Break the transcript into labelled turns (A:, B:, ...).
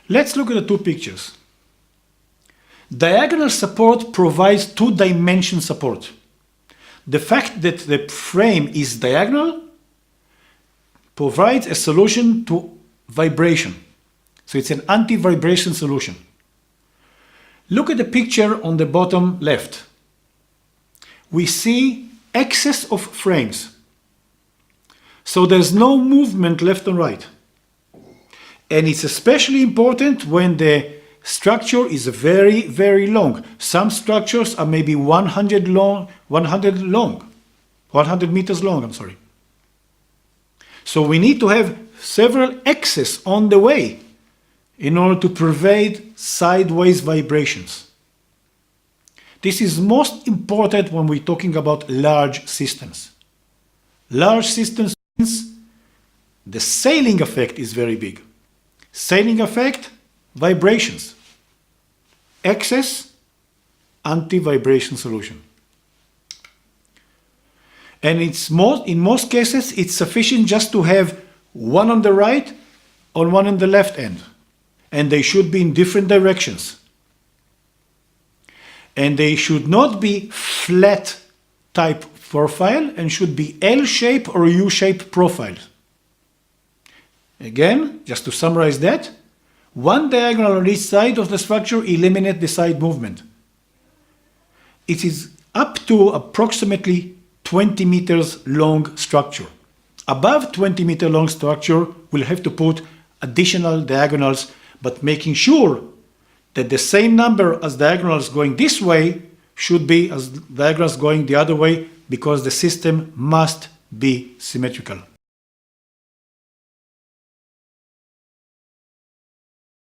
A: Let's look at the two pictures. Diagonal support provides two-dimension support. The fact that the frame is diagonal provides a solution to vibration. So it's an anti-vibration solution. Look at the picture on the bottom left. We see excess of frames. So there's no movement left and right. And it's especially important when the structure is very, very long. Some structures are maybe 100 meters long, I'm sorry. So we need to have several excess on the way in order to prevent sideways vibrations. This is most important when we're talking about large systems. Large systems means the sailing effect is very big. Sailing effect, vibrations. Excess, anti-vibration solution. And in most cases, it's sufficient just to have one on the right or one on the left end. And they should be in different directions. And they should not be flat type profile and should be L-shape or U-shape profile. Again, just to summarize that, one diagonal on each side of the structure eliminates the side movement. It is up to approximately 20 meters long structure. Above 20 meter long structure, we'll have to put additional diagonals, but making sure that the same number as diagonals going this way should be as diagonals going the other way, because the system must be symmetrical.